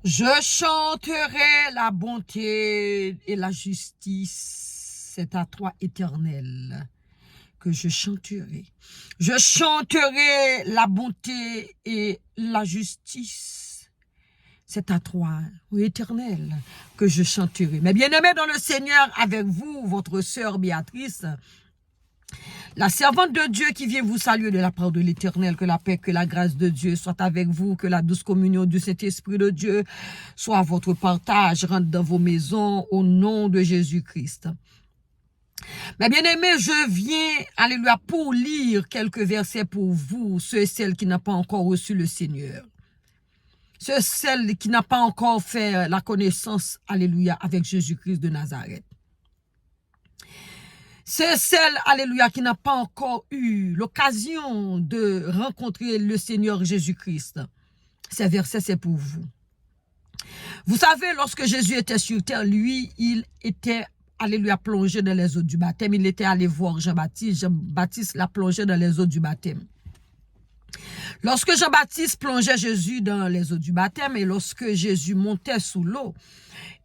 Je chanterai la bonté et la justice. C'est à toi, Éternel, que je chanterai. Je chanterai la bonté et la justice. C'est à toi, oui, Éternel, que je chanterai. Mais bien-aimés dans le Seigneur, avec vous, votre sœur Béatrice, la servante de Dieu qui vient vous saluer de la part de l'Éternel, que la paix, que la grâce de Dieu soit avec vous, que la douce communion du Saint-Esprit de Dieu soit votre partage, rentre dans vos maisons au nom de Jésus-Christ. Mais bien aimé, je viens, alléluia, pour lire quelques versets pour vous, ceux et celles qui n'ont pas encore reçu le Seigneur. Ceux et celles qui n'ont pas encore fait la connaissance, alléluia, avec Jésus-Christ de Nazareth. C'est celle, alléluia, qui n'a pas encore eu l'occasion de rencontrer le Seigneur Jésus-Christ. Ces versets, c'est pour vous. Vous savez, lorsque Jésus était sur terre, lui, il était, alléluia, plongé dans les eaux du baptême. Il était allé voir Jean-Baptiste. Jean-Baptiste l'a plongé dans les eaux du baptême. Lorsque Jean-Baptiste plongeait Jésus dans les eaux du baptême et lorsque Jésus montait sous l'eau,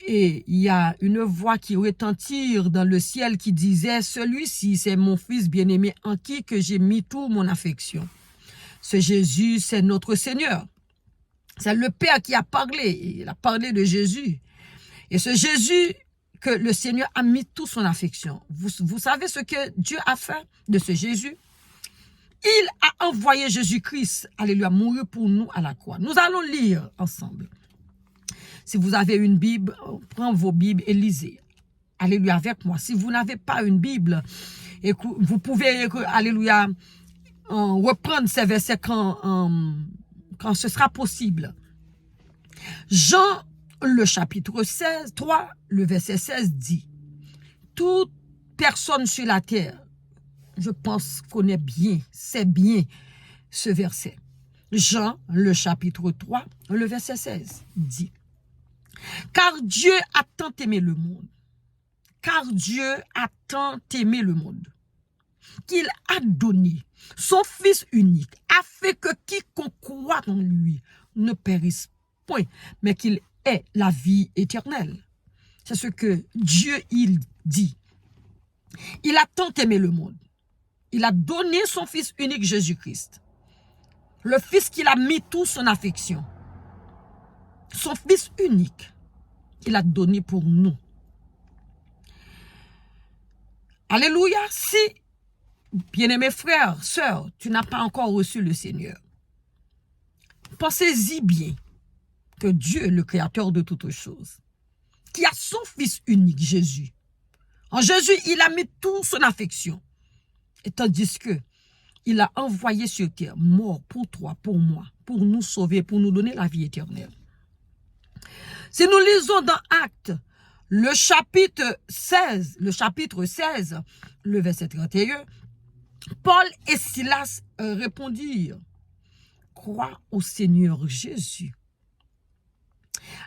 et il y a une voix qui retentit dans le ciel qui disait, celui-ci, c'est mon fils bien-aimé en qui que j'ai mis toute mon affection. Ce Jésus, c'est notre Seigneur. C'est le Père qui a parlé. Il a parlé de Jésus. Et ce Jésus que le Seigneur a mis toute son affection. Vous savez ce que Dieu a fait de ce Jésus? Il a envoyé Jésus-Christ, alléluia, mourir pour nous à la croix. Nous allons lire ensemble. Si vous avez une Bible, prenez vos Bibles et lisez. Alléluia avec moi. Si vous n'avez pas une Bible, vous pouvez, alléluia, reprendre ces versets quand ce sera possible. Jean, le chapitre 16, 3, le verset 16 dit, toute personne sur la terre, je pense, connaît bien, sait bien ce verset. Jean, le chapitre 3, le verset 16 dit, car Dieu a tant aimé le monde, qu'il a donné son Fils unique, afin que quiconque croit en lui ne périsse point, mais qu'il ait la vie éternelle. C'est ce que Dieu, il dit. Il a tant aimé le monde. Il a donné son Fils unique, Jésus-Christ. Le Fils qu'il a mis toute son affection. Son Fils unique, il a donné pour nous. Alléluia. Si, bien-aimés frères, sœurs, tu n'as pas encore reçu le Seigneur, pensez-y bien que Dieu, le Créateur de toutes choses, qui a son Fils unique, Jésus, en Jésus, il a mis toute son affection. Et tandis que il a envoyé sur terre, mort pour toi, pour moi, pour nous sauver, pour nous donner la vie éternelle. Si nous lisons dans Actes, le chapitre 16, le verset 31, Paul et Silas répondirent, crois au Seigneur Jésus.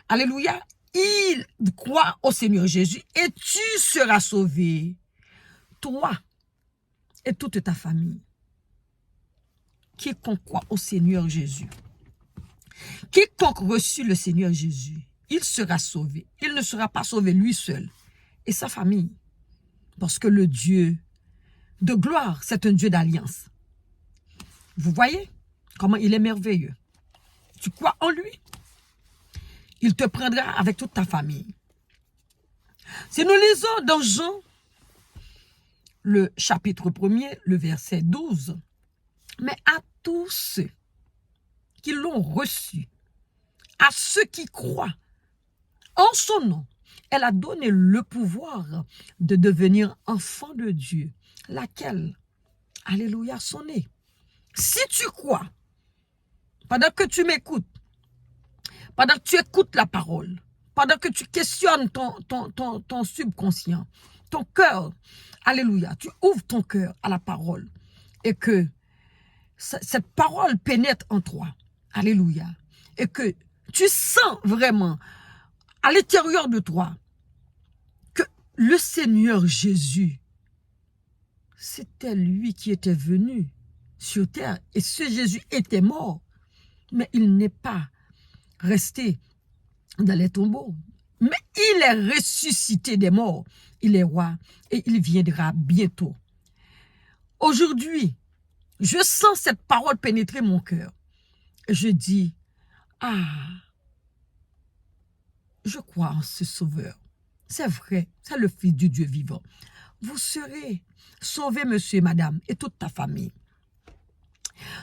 Alléluia. Il croit au Seigneur Jésus et tu seras sauvé, toi et toute ta famille. Quiconque croit au Seigneur Jésus, quiconque reçut le Seigneur Jésus, il sera sauvé. Il ne sera pas sauvé lui seul et sa famille. Parce que le Dieu de gloire, c'est un Dieu d'alliance. Vous voyez comment il est merveilleux. Tu crois en lui, il te prendra avec toute ta famille. Si nous lisons dans Jean, le chapitre 1er, le verset 12, mais à tous ceux qui l'ont reçu, à ceux qui croient en son nom, elle a donné le pouvoir de devenir enfant de Dieu, laquelle, alléluia, sont nés. Si tu crois, pendant que tu m'écoutes, pendant que tu écoutes la parole, pendant que tu questionnes ton subconscient, ton cœur, alléluia, tu ouvres ton cœur à la parole et que cette parole pénètre en toi, alléluia, et que tu sens vraiment à l'intérieur de toi que le Seigneur Jésus, c'était lui qui était venu sur terre et ce Jésus était mort, mais il n'est pas resté dans les tombeaux. Mais il est ressuscité des morts. Il est roi et il viendra bientôt. Aujourd'hui, je sens cette parole pénétrer mon cœur. Je dis, ah, je crois en ce sauveur. C'est vrai, c'est le Fils du Dieu vivant. Vous serez sauvé, monsieur et madame, et toute ta famille.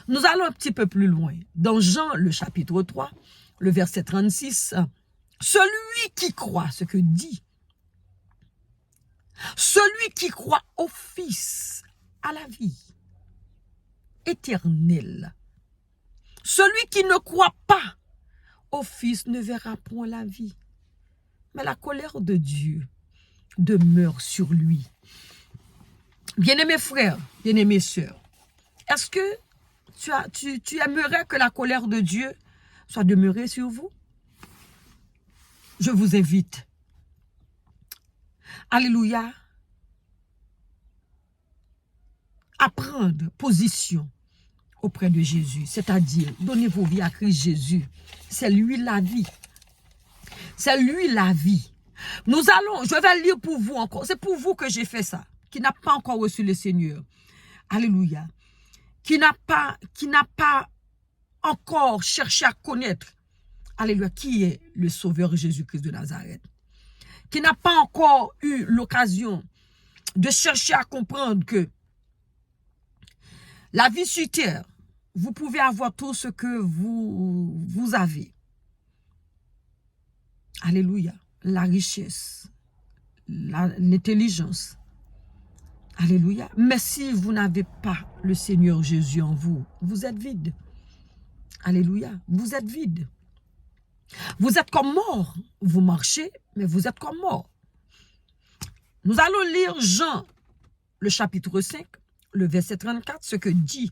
Nous allons un petit peu plus loin. Dans Jean, le chapitre 3, le verset 36, celui qui croit ce que dit, celui qui croit au Fils, à la vie éternelle, celui qui ne croit pas au Fils ne verra point la vie, mais la colère de Dieu demeure sur lui. Bien-aimés frères, bien-aimées sœurs, est-ce que tu aimerais que la colère de Dieu soit demeurée sur vous? Je vous invite, alléluia, à prendre position auprès de Jésus, c'est-à-dire donnez vos vies à Christ Jésus. C'est lui la vie. C'est lui la vie. Je vais lire pour vous encore. C'est pour vous que j'ai fait ça, qui n'a pas encore reçu le Seigneur. Alléluia. Qui n'a pas encore cherché à connaître, alléluia, qui est le Sauveur Jésus-Christ de Nazareth. Qui n'a pas encore eu l'occasion de chercher à comprendre que la vie sur terre, vous pouvez avoir tout ce que vous avez. Alléluia. La richesse, l'intelligence. Alléluia. Mais si vous n'avez pas le Seigneur Jésus en vous, vous êtes vide. Alléluia. Vous êtes vide. Vous êtes comme mort. Vous marchez, mais vous êtes comme mort. Nous allons lire Jean, le chapitre 5, le verset 34, ce que dit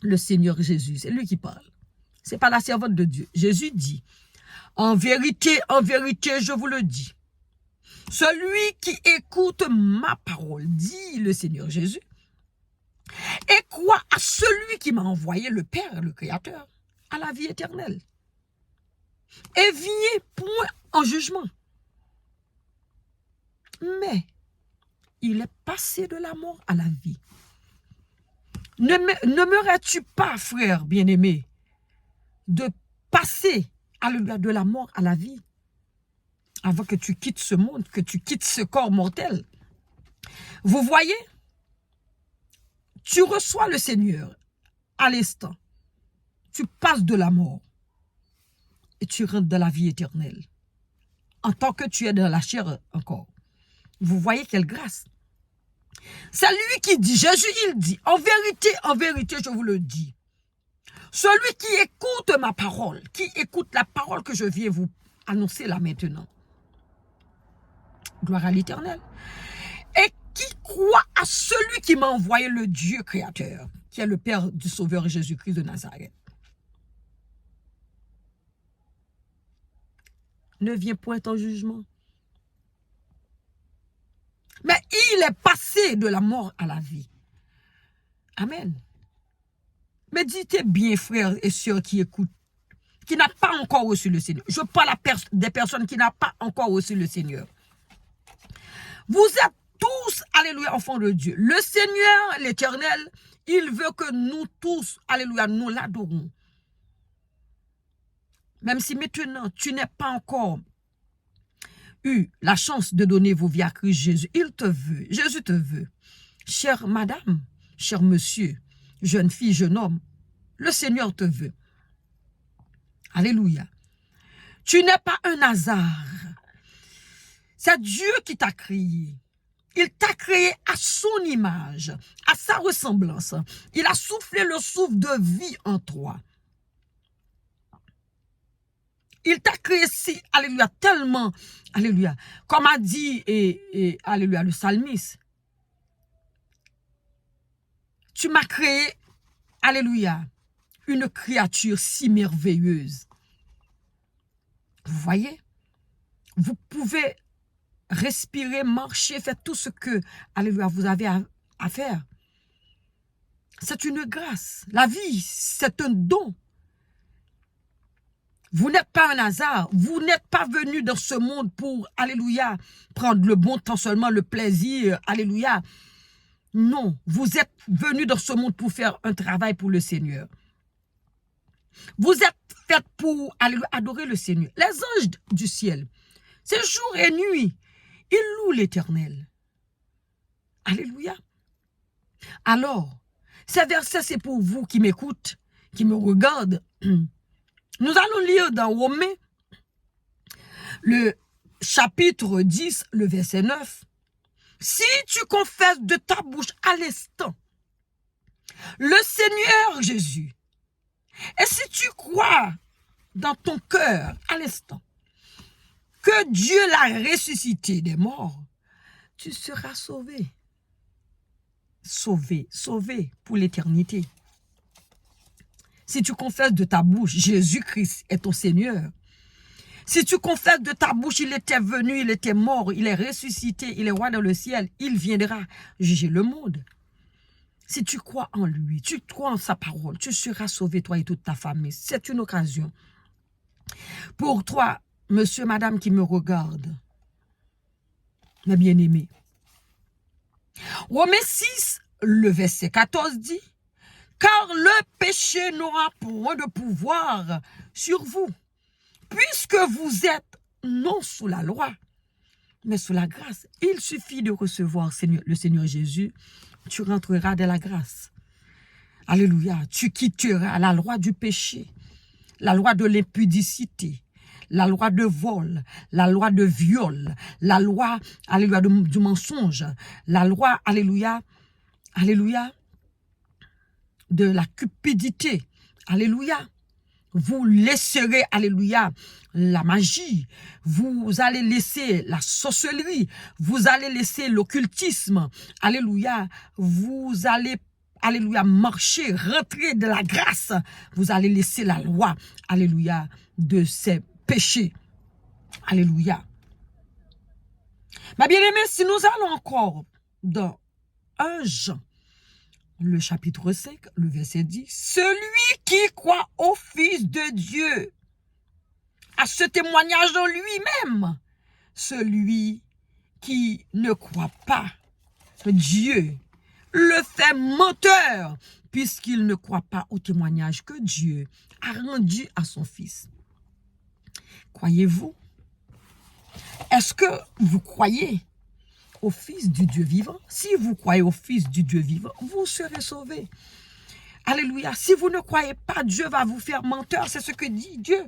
le Seigneur Jésus. C'est lui qui parle. Ce n'est pas la servante de Dieu. Jésus dit, en vérité, je vous le dis, celui qui écoute ma parole, dit le Seigneur Jésus, et croit à celui qui m'a envoyé, le Père, le Créateur, à la vie éternelle. Et vient point en jugement. Mais il est passé de la mort à la vie. N'aimerais-tu pas, frère bien-aimé, de passer de la mort à la vie avant que tu quittes ce monde, que tu quittes ce corps mortel? Vous voyez, tu reçois le Seigneur à l'instant. Tu passes de la mort et tu rentres dans la vie éternelle. En tant que tu es dans la chair encore. Vous voyez quelle grâce. C'est lui qui dit, Jésus il dit, en vérité, je vous le dis. Celui qui écoute ma parole, qui écoute la parole que je viens vous annoncer là maintenant. Gloire à l'Éternel. Et qui croit à celui qui m'a envoyé, le Dieu créateur, qui est le Père du Sauveur Jésus-Christ de Nazareth. Ne vient point en jugement. Mais il est passé de la mort à la vie. Amen. Méditez bien, frères et sœurs qui écoutent, qui n'ont pas encore reçu le Seigneur. Je parle des personnes qui n'ont pas encore reçu le Seigneur. Vous êtes tous, alléluia, enfants de Dieu. Le Seigneur, l'Éternel, il veut que nous tous, alléluia, nous l'adorons. Même si maintenant, tu n'es pas encore eu la chance de donner vos vies à Christ Jésus, il te veut, Jésus te veut. Chère madame, cher monsieur, jeune fille, jeune homme, le Seigneur te veut. Alléluia. Tu n'es pas un hasard. C'est Dieu qui t'a créé. Il t'a créé à son image, à sa ressemblance. Il a soufflé le souffle de vie en toi. Il t'a créé si, alléluia, tellement, alléluia, comme a dit, alléluia, le psalmiste. Tu m'as créé, alléluia, une créature si merveilleuse. Vous voyez? Vous pouvez respirer, marcher, faire tout ce que, alléluia, vous avez à faire. C'est une grâce. La vie, c'est un don. Vous n'êtes pas un hasard. Vous n'êtes pas venu dans ce monde pour, alléluia, prendre le bon temps seulement, le plaisir, alléluia. Non, vous êtes venu dans ce monde pour faire un travail pour le Seigneur. Vous êtes fait pour adorer le Seigneur. Les anges du ciel, c'est jour et nuit, ils louent l'Éternel. Alléluia. Alors, ces versets, c'est pour vous qui m'écoutent, qui me regardent. Nous allons lire dans Romains, le chapitre 10, le verset 9. Si tu confesses de ta bouche à l'instant le Seigneur Jésus, et si tu crois dans ton cœur à l'instant que Dieu l'a ressuscité des morts, tu seras sauvé. Sauvé, sauvé pour l'éternité. Si tu confesses de ta bouche, Jésus-Christ est ton Seigneur. Si tu confesses de ta bouche, il était venu, il était mort, il est ressuscité, il est roi dans le ciel, il viendra juger le monde. Si tu crois en lui, tu crois en sa parole, tu seras sauvé, toi et toute ta famille. C'est une occasion. Pour toi, monsieur, madame qui me regarde, mes bien-aimés. Romains 6, le verset 14 dit, « Car le péché n'aura point de pouvoir sur vous, puisque vous êtes non sous la loi, mais sous la grâce. » Il suffit de recevoir le Seigneur Jésus, tu rentreras dans la grâce. Alléluia. Tu quitteras la loi du péché, la loi de l'impudicité, la loi de vol, la loi de viol, la loi, alléluia, du mensonge, la loi, alléluia, alléluia, de la cupidité, alléluia. Vous laisserez, alléluia, la magie, vous allez laisser la sorcellerie, vous allez laisser l'occultisme, alléluia, vous allez, alléluia, marcher, rentrer de la grâce, vous allez laisser la loi, alléluia, de ces péchés, alléluia. Ma bien-aimée, si nous allons encore dans 1 Jean, le chapitre 5, le verset 10, « Celui qui croit au Fils de Dieu a ce témoignage en lui-même. Celui qui ne croit pas Dieu le fait menteur, puisqu'il ne croit pas au témoignage que Dieu a rendu à son Fils. » Croyez-vous? Est-ce que vous croyez au Fils du Dieu vivant? Si vous croyez au Fils du Dieu vivant, vous serez sauvés. Alléluia. Si vous ne croyez pas, Dieu va vous faire menteur. C'est ce que dit Dieu.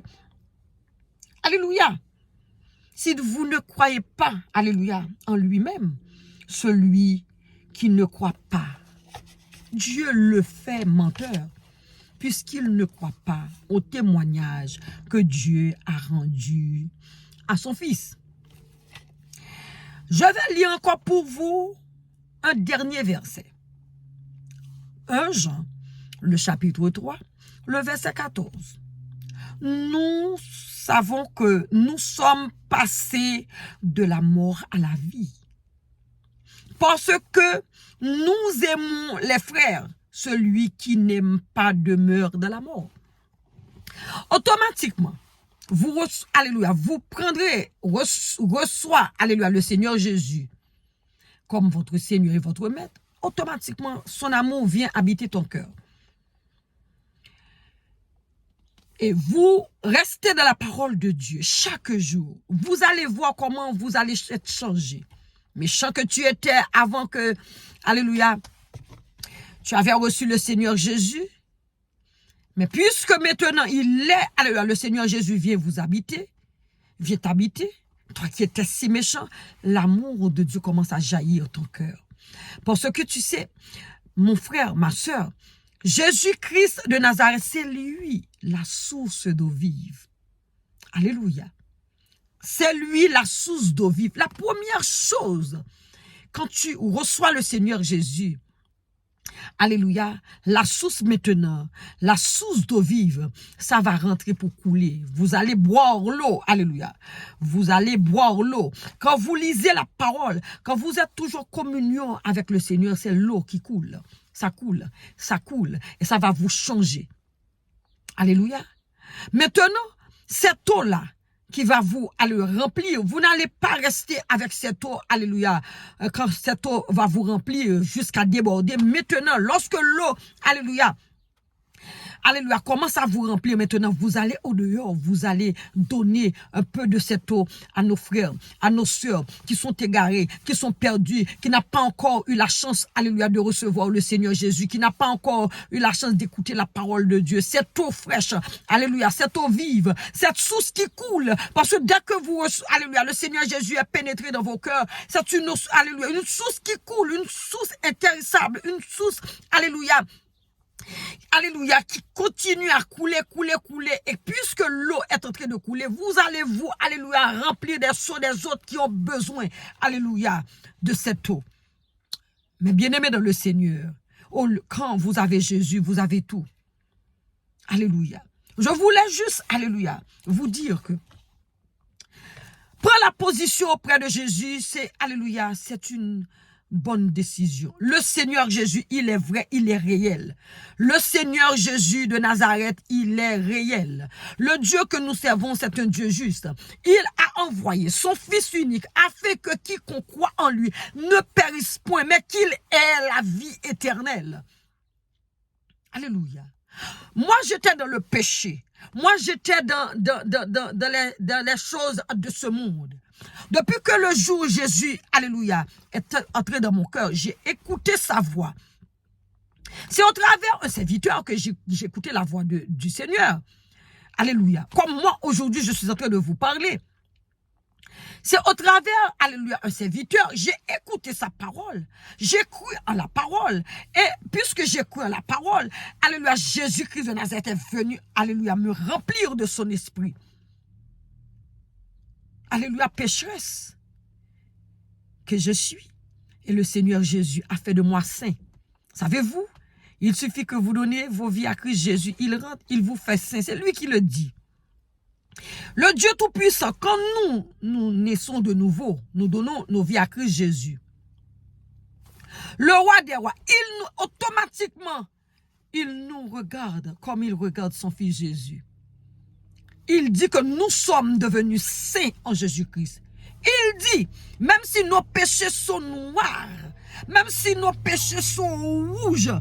Alléluia. Si vous ne croyez pas, alléluia, en lui-même, celui qui ne croit pas, Dieu le fait menteur, puisqu'il ne croit pas au témoignage que Dieu a rendu à son Fils. Je vais lire encore pour vous un dernier verset. 1 Jean, le chapitre 3, le verset 14. Nous savons que nous sommes passés de la mort à la vie. Parce que nous aimons les frères, celui qui n'aime pas demeure dans la mort. Automatiquement, alléluia, vous prendrez, reçoit, alléluia, le Seigneur Jésus comme votre Seigneur et votre Maître. Automatiquement, son amour vient habiter ton cœur. Et vous restez dans la parole de Dieu chaque jour. Vous allez voir comment vous allez être changé. Méchant que tu étais avant que, alléluia, tu avais reçu le Seigneur Jésus. Mais puisque maintenant il est, alléluia, le Seigneur Jésus vient vous habiter, vient t'habiter, toi qui étais si méchant, l'amour de Dieu commence à jaillir ton cœur. Parce que tu sais, mon frère, ma soeur, Jésus-Christ de Nazareth, c'est lui la source d'eau vive. Alléluia. C'est lui la source d'eau vive. La première chose, quand tu reçois le Seigneur Jésus, alléluia, la source maintenant, la source d'eau vive, ça va rentrer pour couler. Vous allez boire l'eau, alléluia. Vous allez boire l'eau. Quand vous lisez la parole, quand vous êtes toujours en communion avec le Seigneur, c'est l'eau qui coule. Ça coule, et ça va vous changer. Alléluia. Maintenant, cette eau-là qui va vous aller remplir. Vous n'allez pas rester avec cette eau, alléluia, quand cette eau va vous remplir jusqu'à déborder. Maintenant, lorsque l'eau, alléluia, alléluia, commence à vous remplir maintenant, vous allez au dehors, vous allez donner un peu de cette eau à nos frères, à nos sœurs qui sont égarés, qui sont perdus, qui n'ont pas encore eu la chance, alléluia, de recevoir le Seigneur Jésus, qui n'a pas encore eu la chance d'écouter la parole de Dieu. Cette eau fraîche, alléluia, cette eau vive, cette source qui coule, parce que dès que vous, alléluia, le Seigneur Jésus est pénétré dans vos cœurs, c'est une, alléluia, une source qui coule, une source intarissable, une source, alléluia, alléluia, qui continue à couler, et puisque l'eau est en train de couler, vous allez vous, alléluia, remplir des seaux des autres qui ont besoin, alléluia, de cette eau. Mais bien aimé dans le Seigneur, quand vous avez Jésus, vous avez tout. Alléluia. Je voulais juste, alléluia, vous dire que prendre la position auprès de Jésus, c'est, alléluia, c'est une bonne décision. Le Seigneur Jésus, il est vrai, il est réel. Le Seigneur Jésus de Nazareth, il est réel. Le Dieu que nous servons, c'est un Dieu juste. Il a envoyé son Fils unique afin que quiconque croit en lui ne périsse point, mais qu'il ait la vie éternelle. Alléluia. Moi, j'étais dans le péché. Moi, j'étais dans les choses de ce monde. Depuis que le jour où Jésus, alléluia, est entré dans mon cœur, j'ai écouté sa voix. C'est au travers un serviteur que j'ai écouté la voix du Seigneur. Alléluia. Comme moi, aujourd'hui, je suis en train de vous parler. C'est au travers, alléluia, un serviteur, j'ai écouté sa parole. J'ai cru en la parole. Et puisque j'ai cru en la parole, alléluia, Jésus-Christ de Nazareth est venu, alléluia, me remplir de son esprit. Alléluia, pécheresse que je suis. Et le Seigneur Jésus a fait de moi saint. Savez-vous, il suffit que vous donnez vos vies à Christ Jésus. Il rentre, il vous fait saint. C'est lui qui le dit. Le Dieu Tout-Puissant, quand nous naissons de nouveau, nous donnons nos vies à Christ Jésus. Le roi des rois, automatiquement, il nous regarde comme il regarde son fils Jésus. Il dit que nous sommes devenus saints en Jésus-Christ. Il dit, même si nos péchés sont noirs, même si nos péchés sont rouges,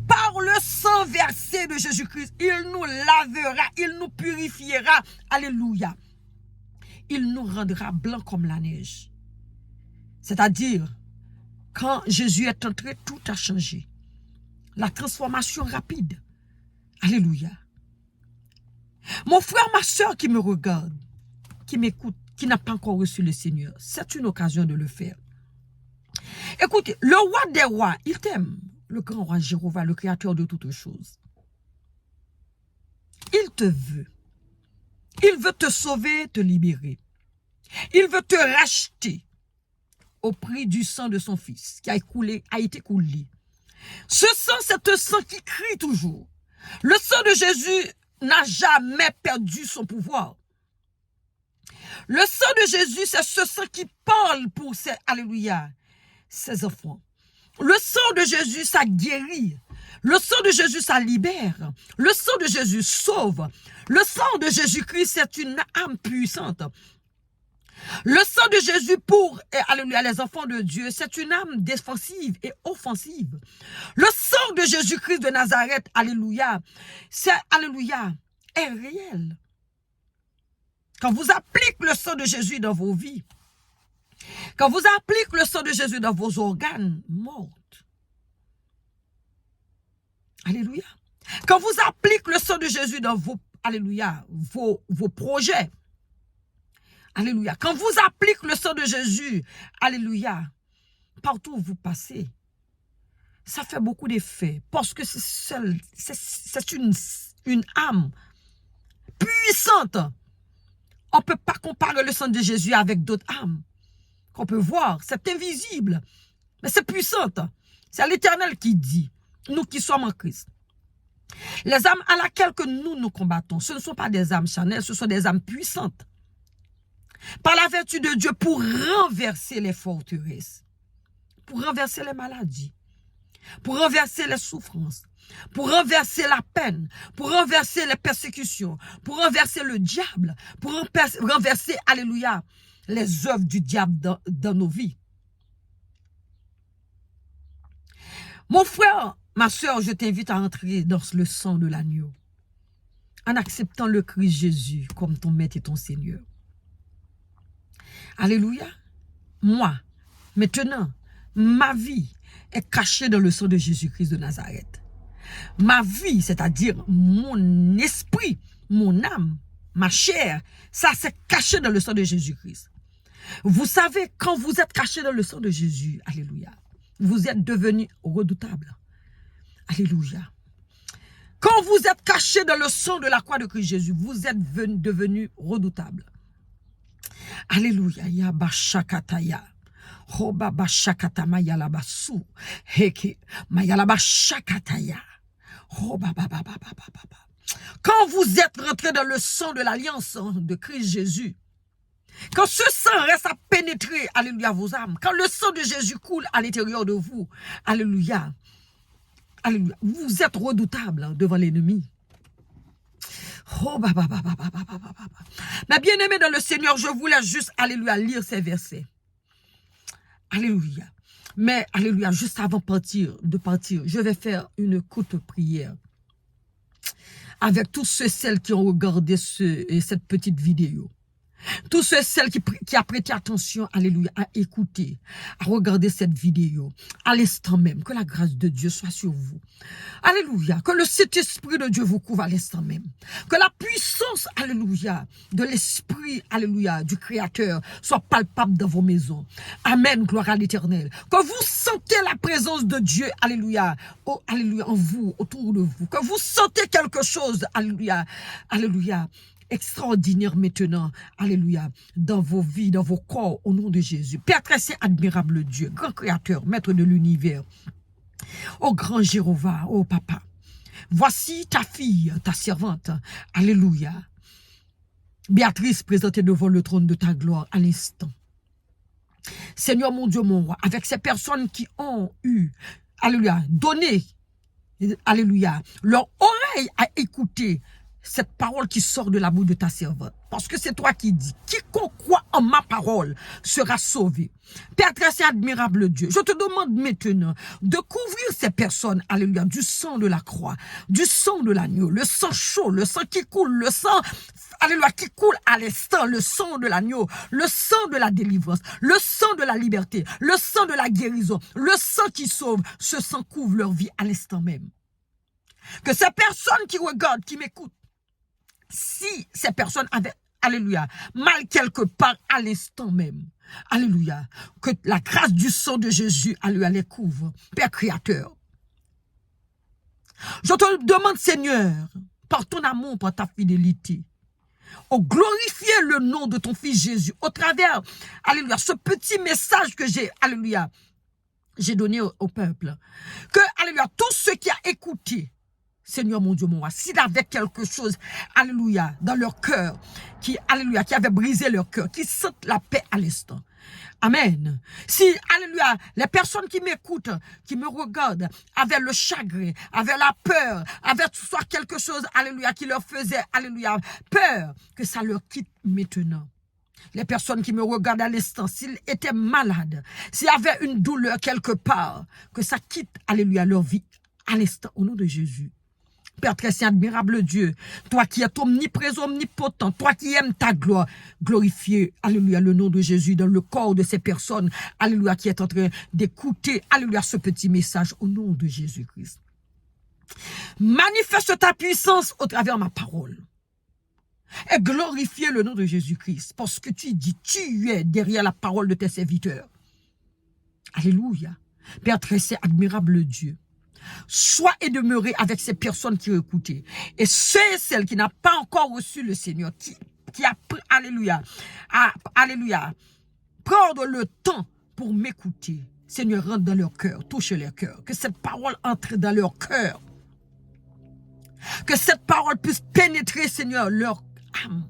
par le sang versé de Jésus-Christ, il nous lavera, il nous purifiera. Alléluia. Il nous rendra blancs comme la neige. C'est-à-dire, quand Jésus est entré, tout a changé. La transformation rapide. Alléluia. Mon frère, ma soeur qui me regarde, qui m'écoute, qui n'a pas encore reçu le Seigneur, c'est une occasion de le faire. Écoutez, le roi des rois, il t'aime, le grand roi Jéhovah, le créateur de toutes choses. Il te veut. Il veut te sauver, te libérer. Il veut te racheter au prix du sang de son fils qui a été coulé. Ce sang, c'est un sang qui crie toujours. Le sang de Jésus n'a jamais perdu son pouvoir. Le sang de Jésus, c'est ce sang qui parle pour ses, alléluia, ses enfants. Le sang de Jésus, ça guérit. Le sang de Jésus, ça libère. Le sang de Jésus sauve. Le sang de Jésus-Christ, c'est une âme puissante. Le sang de Jésus pour, alléluia, les enfants de Dieu, c'est une âme défensive et offensive. Le sang de Jésus-Christ de Nazareth, alléluia, c'est, alléluia, est réel. Quand vous appliquez le sang de Jésus dans vos vies, quand vous appliquez le sang de Jésus dans vos organes morts, alléluia, quand vous appliquez le sang de Jésus dans vos, alléluia, vos projets, alléluia, quand vous appliquez le sang de Jésus, alléluia, partout où vous passez, ça fait beaucoup d'effets, parce que c'est une âme puissante. On ne peut pas comparer le sang de Jésus avec d'autres âmes qu'on peut voir. C'est invisible, mais c'est puissant. C'est l'Éternel qui dit, nous qui sommes en Christ. Les âmes à laquelle que nous combattons, ce ne sont pas des âmes charnelles, ce sont des âmes puissantes. Par la vertu de Dieu pour renverser les forteresses, pour renverser les maladies, pour renverser les souffrances, pour renverser la peine, pour renverser les persécutions, pour renverser le diable, pour renverser, alléluia, les œuvres du diable dans nos vies. Mon frère, ma soeur, je t'invite à entrer dans le sang de l'agneau, en acceptant le Christ Jésus comme ton maître et ton Seigneur. Alléluia. Moi, maintenant, ma vie est cachée dans le sang de Jésus-Christ de Nazareth. Ma vie, c'est-à-dire mon esprit, mon âme, ma chair, ça c'est caché dans le sang de Jésus-Christ. Vous savez, quand vous êtes caché dans le sang de Jésus, alléluia, vous êtes devenu redoutable. Alléluia. Quand vous êtes caché dans le sang de la croix de Christ Jésus, vous êtes devenu redoutable. Alléluia. Ya bashakataya. Roba bashakata mayala basu. Heke mayala bashakataya. Roba baba baba baba. Quand vous êtes rentré dans le sang de l'alliance de Christ Jésus, quand ce sang reste à pénétrer, alléluia, vos âmes, quand le sang de Jésus coule à l'intérieur de vous, alléluia, alléluia, vous êtes redoutable devant l'ennemi. Oh, ma bien-aimée dans le Seigneur, je voulais juste, alléluia, lire ces versets. Alléluia. Mais, alléluia, juste avant de partir, je vais faire une courte prière avec tous ceux et celles qui ont regardé cette petite vidéo. Tous ceux et celles qui a prêté attention, alléluia, à écouter, à regarder cette vidéo, à l'instant même, que la grâce de Dieu soit sur vous. Alléluia, que le Saint-Esprit de Dieu vous couvre à l'instant même. Que la puissance, alléluia, de l'Esprit, alléluia, du Créateur soit palpable dans vos maisons. Amen, gloire à l'Éternel. Que vous sentez la présence de Dieu, alléluia, alléluia, en vous, autour de vous. Que vous sentez quelque chose, alléluia, alléluia, extraordinaire maintenant, alléluia, dans vos vies, dans vos corps, au nom de Jésus. Père très saint, admirable Dieu, grand créateur, maître de l'univers, ô grand Jéhovah, ô papa, voici ta fille, ta servante, alléluia, Béatrice présentée devant le trône de ta gloire à l'instant. Seigneur mon Dieu, mon roi, avec ces personnes qui ont eu, alléluia, donné, alléluia, leur oreille à écouter cette parole qui sort de la bouche de ta servante. Parce que c'est toi qui dis, quiconque croit en ma parole sera sauvé. Père très saint, admirable Dieu, je te demande maintenant de couvrir ces personnes, alléluia, du sang de la croix, du sang de l'agneau, le sang chaud, le sang qui coule, le sang, alléluia, qui coule à l'instant, le sang de l'agneau, le sang de la délivrance, le sang de la liberté, le sang de la guérison, le sang qui sauve, ce sang couvre leur vie à l'instant même. Que ces personnes qui regardent, qui m'écoutent, si ces personnes avaient, alléluia, mal quelque part à l'instant même, alléluia, que la grâce du sang de Jésus, alléluia, les couvre, Père Créateur. Je te demande, Seigneur, par ton amour, par ta fidélité, oh, glorifier le nom de ton Fils Jésus au travers, alléluia, ce petit message que j'ai, alléluia, j'ai donné au peuple. Que, alléluia, tous ceux qui ont écouté, Seigneur mon Dieu, mon roi, s'il avait quelque chose, alléluia, dans leur cœur, alléluia, qui avait brisé leur cœur, qui sentent la paix à l'instant. Amen. Si, alléluia, les personnes qui m'écoutent, qui me regardent, avaient le chagrin, avaient la peur, avaient soit quelque chose, alléluia, qui leur faisait, alléluia, peur, que ça leur quitte maintenant. Les personnes qui me regardent à l'instant, s'ils étaient malades, s'il y avait une douleur quelque part, que ça quitte, alléluia, leur vie à l'instant, au nom de Jésus. Père très saint, admirable Dieu, toi qui es omniprésent, omnipotent, toi qui aimes ta gloire, glorifiez, alléluia, le nom de Jésus dans le corps de ces personnes, alléluia, qui est en train d'écouter, alléluia, ce petit message au nom de Jésus-Christ. Manifeste ta puissance au travers de ma parole et glorifiez le nom de Jésus-Christ parce que tu dis, tu es derrière la parole de tes serviteurs. Alléluia. Père très saint, admirable Dieu. Sois et demeurer avec ces personnes qui ont écouté. Et ceux et celles qui n'ont pas encore reçu le Seigneur, qui a pris, alléluia, alléluia, prendre le temps pour m'écouter. Seigneur, rentre dans leur cœur, touche leur cœur. Que cette parole entre dans leur cœur. Que cette parole puisse pénétrer, Seigneur, leur âme.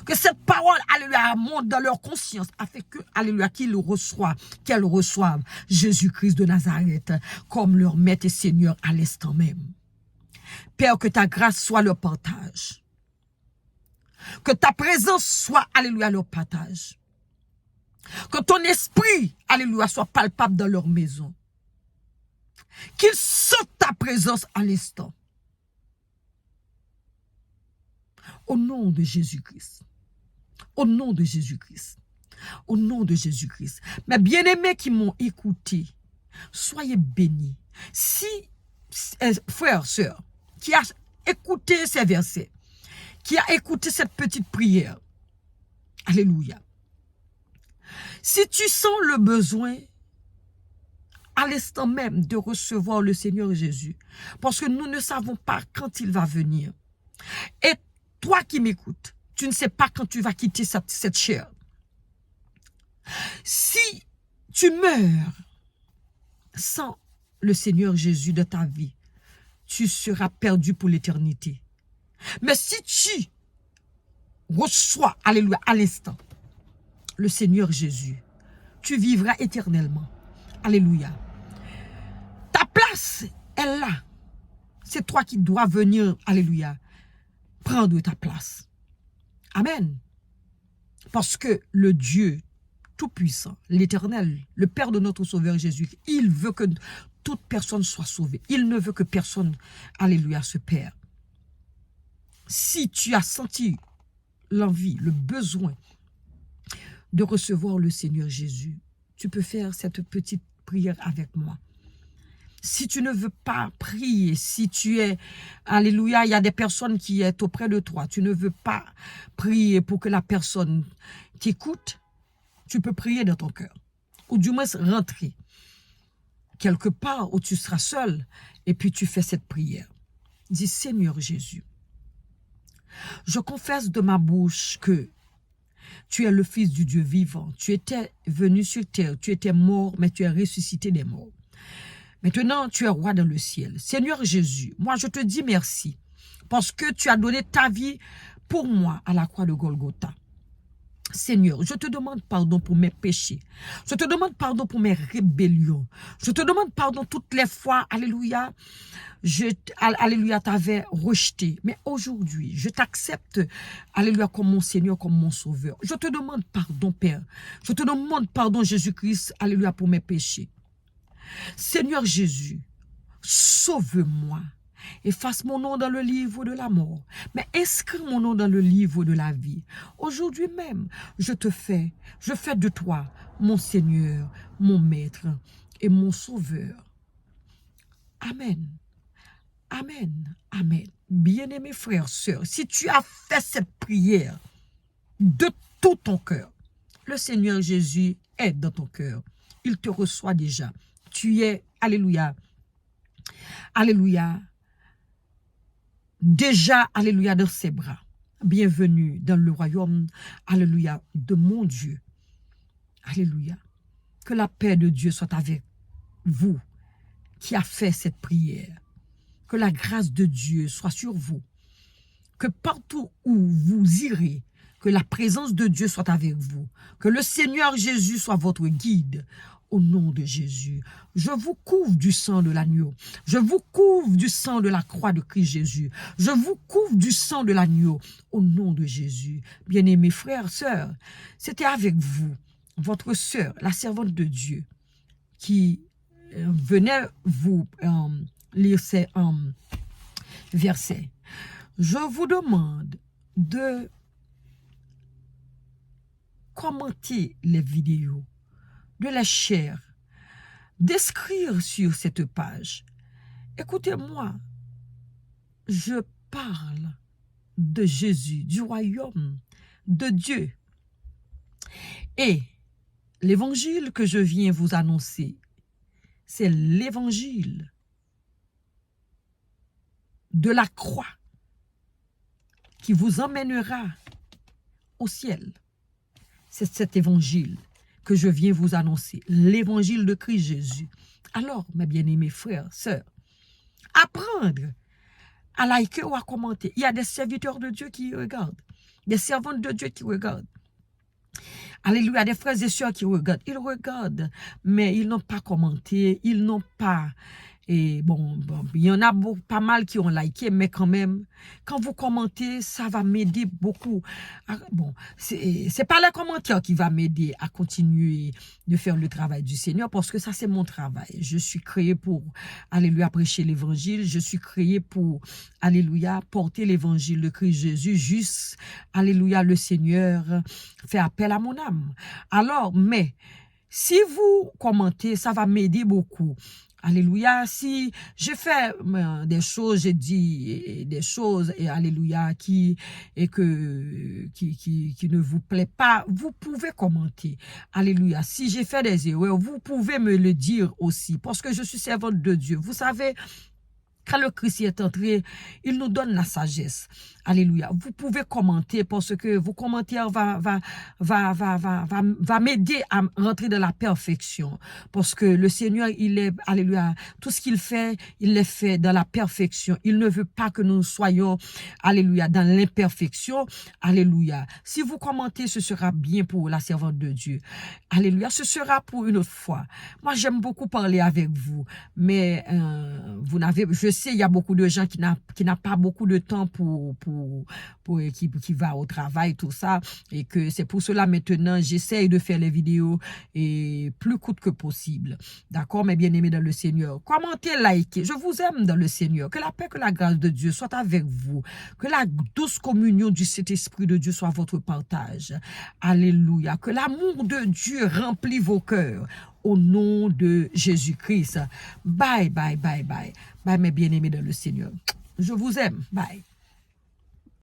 Que cette parole, alléluia, monte dans leur conscience, afin que, alléluia, qu'elles reçoivent Jésus-Christ de Nazareth comme leur maître et Seigneur à l'instant même. Père, que ta grâce soit leur partage. Que ta présence soit, alléluia, leur partage. Que ton esprit, alléluia, soit palpable dans leur maison. Qu'ils sentent ta présence à l'instant. Au nom de Jésus-Christ. Au nom de Jésus-Christ. Au nom de Jésus-Christ. Mes bien-aimés qui m'ont écouté, soyez bénis. Si, frère, sœur, qui a écouté ces versets, qui a écouté cette petite prière, alléluia. Si tu sens le besoin, à l'instant même, de recevoir le Seigneur Jésus, parce que nous ne savons pas quand il va venir. Et toi qui m'écoutes, tu ne sais pas quand tu vas quitter cette chair. Si tu meurs sans le Seigneur Jésus de ta vie, tu seras perdu pour l'éternité. Mais si tu reçois, alléluia, à l'instant, le Seigneur Jésus, tu vivras éternellement. Alléluia. Ta place est là. C'est toi qui dois venir, alléluia, prendre ta place. Amen. Parce que le Dieu Tout-Puissant, l'Éternel, le Père de notre Sauveur Jésus, il veut que toute personne soit sauvée. Il ne veut que personne, alléluia, se perde. Si tu as senti l'envie, le besoin de recevoir le Seigneur Jésus, tu peux faire cette petite prière avec moi. Si tu ne veux pas prier, si tu es, alléluia, il y a des personnes qui sont auprès de toi, tu ne veux pas prier pour que la personne t'écoute, tu peux prier dans ton cœur. Ou du moins rentrer quelque part où tu seras seul et puis tu fais cette prière. Dis, Seigneur Jésus, je confesse de ma bouche que tu es le Fils du Dieu vivant. Tu étais venu sur terre, tu étais mort, mais tu es ressuscité des morts. Maintenant, tu es roi dans le ciel. Seigneur Jésus, moi je te dis merci parce que tu as donné ta vie pour moi à la croix de Golgotha. Seigneur, je te demande pardon pour mes péchés. Je te demande pardon pour mes rébellions. Je te demande pardon toutes les fois, alléluia, alléluia, t'avais rejeté. Mais aujourd'hui, je t'accepte, alléluia, comme mon Seigneur, comme mon Sauveur. Je te demande pardon, Père. Je te demande pardon, Jésus-Christ, alléluia, pour mes péchés. Seigneur Jésus, sauve-moi. Efface mon nom dans le livre de la mort, mais inscris mon nom dans le livre de la vie. Aujourd'hui même, je fais de toi mon Seigneur, mon Maître et mon Sauveur. Amen. Amen. Amen. Bien-aimés frères, sœurs, si tu as fait cette prière de tout ton cœur, le Seigneur Jésus est dans ton cœur. Il te reçoit déjà. Tu es, alléluia, alléluia, déjà, alléluia, dans ses bras. Bienvenue dans le royaume, alléluia, de mon Dieu. Alléluia. Que la paix de Dieu soit avec vous qui a fait cette prière. Que la grâce de Dieu soit sur vous. Que partout où vous irez, que la présence de Dieu soit avec vous. Que le Seigneur Jésus soit votre guide. Au nom de Jésus, je vous couvre du sang de l'agneau. Je vous couvre du sang de la croix de Christ Jésus. Je vous couvre du sang de l'agneau. Au nom de Jésus. Bien-aimés frères, sœurs, c'était avec vous, votre sœur, la servante de Dieu, qui venait vous lire ces versets. Je vous demande de commenter les vidéos, de la chair, d'écrire sur cette page. Écoutez-moi, je parle de Jésus, du royaume de Dieu. Et l'évangile que je viens vous annoncer, c'est l'évangile de la croix qui vous emmènera au ciel. C'est cet évangile que je viens vous annoncer, l'évangile de Christ Jésus. Alors, mes bien-aimés frères, sœurs, apprendre à liker ou à commenter. Il y a des serviteurs de Dieu qui regardent. Des servantes de Dieu qui regardent. Alléluia, des frères et sœurs qui regardent. Ils regardent, mais ils n'ont pas commenté, ils n'ont pas... Et bon, il y en a pas mal qui ont liké, mais quand même, quand vous commentez, ça va m'aider beaucoup. Bon, c'est pas les commentaires qui va m'aider à continuer de faire le travail du Seigneur, parce que ça, c'est mon travail. Je suis créé pour, alléluia, prêcher l'évangile. Je suis créé pour, alléluia, porter l'évangile de Christ Jésus. Juste, alléluia, le Seigneur fait appel à mon âme. Alors, mais, si vous commentez, ça va m'aider beaucoup. Alléluia, si je fais des choses, j'ai dit des choses, et alléluia, qui ne vous plaît pas, vous pouvez commenter. Alléluia, si j'ai fait des erreurs, vous pouvez me le dire aussi, parce que je suis servante de Dieu. Vous savez, quand le Christ est entré, il nous donne la sagesse. Alléluia. Vous pouvez commenter parce que vos commentaires va m'aider à rentrer dans la perfection. Parce que le Seigneur, il est, alléluia, tout ce qu'il fait, il le fait dans la perfection. Il ne veut pas que nous soyons, alléluia, dans l'imperfection. Alléluia. Si vous commentez, ce sera bien pour la servante de Dieu. Alléluia. Ce sera pour une autre fois. Moi, j'aime beaucoup parler avec vous, mais vous n'avez, je sais, il y a beaucoup de gens qui n'a pas beaucoup de temps qui va au travail, tout ça, et que c'est pour cela maintenant, j'essaye de faire les vidéos et plus court que possible. D'accord, mes bien-aimés dans le Seigneur? Commentez, likez. Je vous aime dans le Seigneur. Que la paix, que la grâce de Dieu soit avec vous. Que la douce communion du Saint-Esprit de Dieu soit votre partage. Alléluia. Que l'amour de Dieu remplit vos cœurs. Au nom de Jésus-Christ. Bye, bye, bye, bye. Bye, mes bien-aimés dans le Seigneur. Je vous aime. Bye.